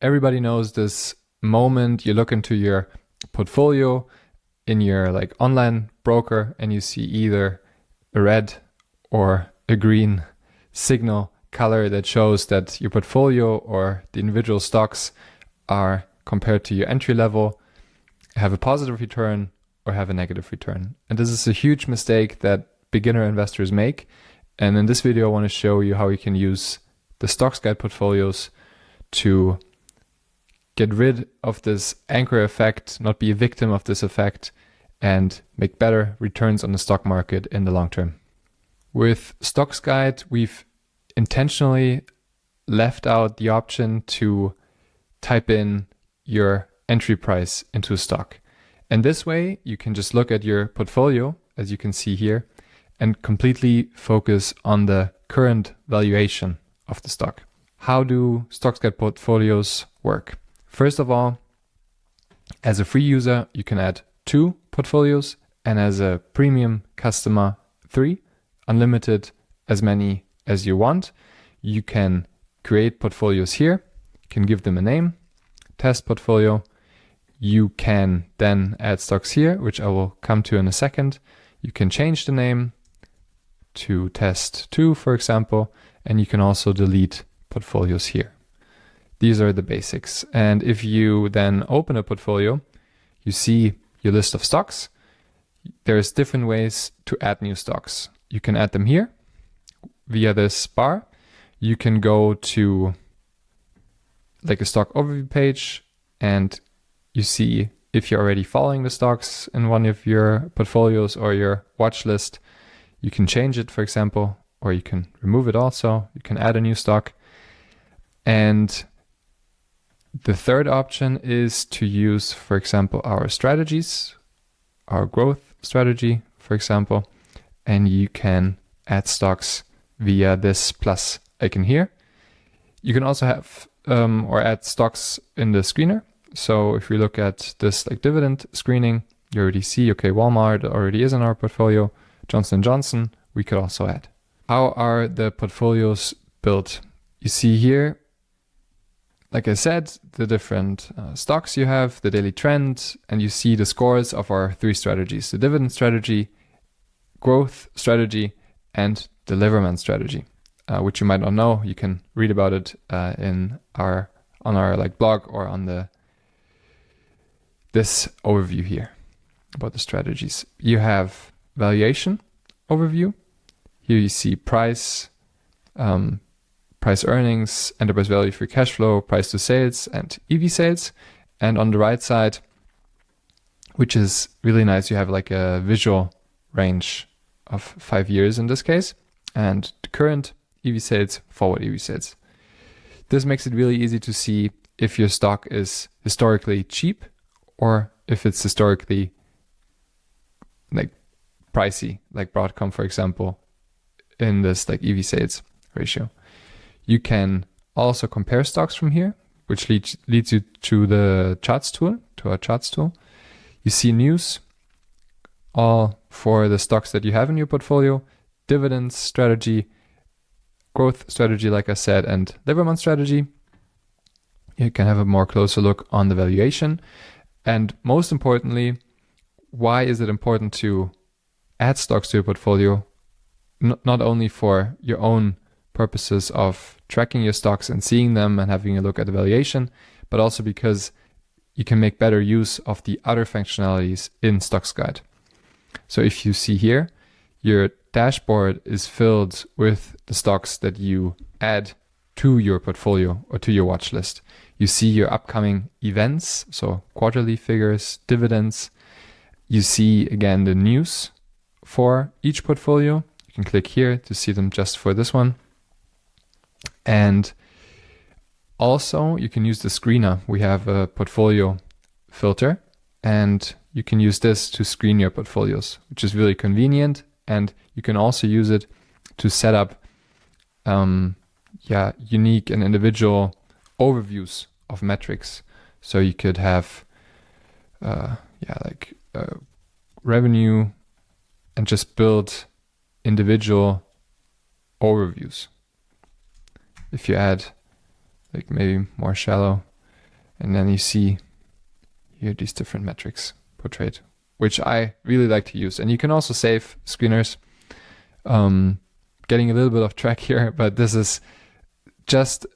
everybody knows this moment you look into your portfolio in your like online broker and you see either a red or a green signal color that shows that your portfolio or the individual stocks are, compared to your entry level, have a positive return or have a negative return. And this is a huge mistake that beginner investors make. And in this video, I want to show you how you can use the StocksGuide portfolios to get rid of this anchor effect, not be a victim of this effect, and make better returns on the stock market in the long term. With StocksGuide, we've intentionally left out the option to type in your entry price into a stock. And this way, you can just look at your portfolio, as you can see here, and completely focus on the current valuation of the stock. How do StocksGuide portfolios work? First of all, as a free user, you can add 2 portfolios, and as a premium customer, 3, unlimited, as many as you want. You can create portfolios here, you can give them a name, test portfolio. You can then add stocks here, which I will come to in a second. You can change the name to test 2, for example, and you can also delete portfolios here. These are the basics. And if you then open a portfolio, you see your list of stocks. There's different ways to add new stocks. You can add them here via this bar. You can go to like a stock overview page and you see if you're already following the stocks in one of your portfolios or your watch list. You can change it, for example, or you can remove it also. You can add a new stock. And the third option is to use, for example, our strategies, our growth strategy, for example, and you can add stocks via this plus icon here. You can also have or add stocks in the screener. So if we look at this like dividend screening, you already see, okay, Walmart already is in our portfolio. Johnson & Johnson, we could also add. How are the portfolios built? You see here, like I said, the different stocks you have, the daily trend, and you see the scores of our 3 strategies: the dividend strategy, growth strategy, and the Liverman strategy, which you might not know. You can read about it on our like blog or on this overview here about the strategies. You have valuation overview. Here you see price, price earnings, enterprise value, free cash flow, price to sales, and EV sales. And on the right side, which is really nice, you have like a visual range of 5 years in this case, and the current EV sales, forward EV sales. This makes it really easy to see if your stock is historically cheap or if it's historically like pricey, like Broadcom, for example, in this like EV sales ratio. You can also compare stocks from here, which leads you to the charts tool, to our charts tool. You see news, all for the stocks that you have in your portfolio, dividends strategy, growth strategy, like I said, and Liverman strategy. You can have a more closer look on the valuation. And most importantly, why is it important to add stocks to your portfolio? Not only for your own purposes of tracking your stocks and seeing them and having a look at the valuation, but also because you can make better use of the other functionalities in StocksGuide. So if you see here, your dashboard is filled with the stocks that you add to your portfolio or to your watch list. You see your upcoming events, so quarterly figures, dividends. You see again the news for each portfolio. You can click here to see them just for this one. And also you can use the screener. We have a portfolio filter and you can use this to screen your portfolios, which is really convenient. And you can also use it to set up unique and individual overviews of metrics. So you could have revenue and just build individual overviews. If you add like maybe more shallow And then you see here these different metrics portrayed, which I really like to use. And you can also save screeners. Getting a little bit off track here, but this is just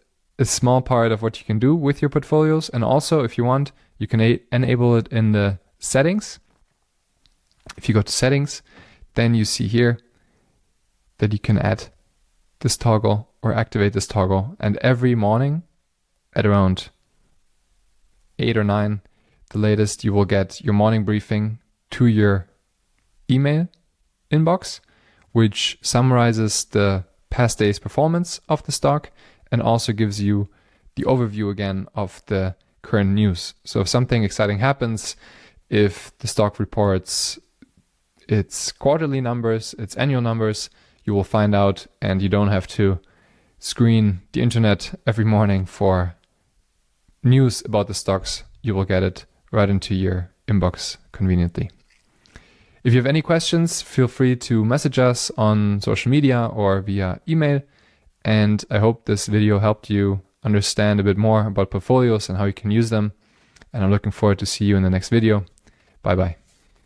a small part of what you can do with your portfolios. And also, if you want, you can enable it in the settings. If you go to settings, then you see here that you can add this toggle or activate this toggle. And every morning at around 8 or 9, the latest, you will get your morning briefing to your email inbox, which summarizes the past day's performance of the stock and also gives you the overview again of the current news. So if something exciting happens, if the stock reports its quarterly numbers, its annual numbers, you will find out, and you don't have to screen the internet every morning for news about the stocks. You will get it right into your inbox conveniently. If you have any questions, feel free to message us on social media or via email. And I hope this video helped you understand a bit more about portfolios and how you can use them. And I'm looking forward to see you in the next video. Bye bye.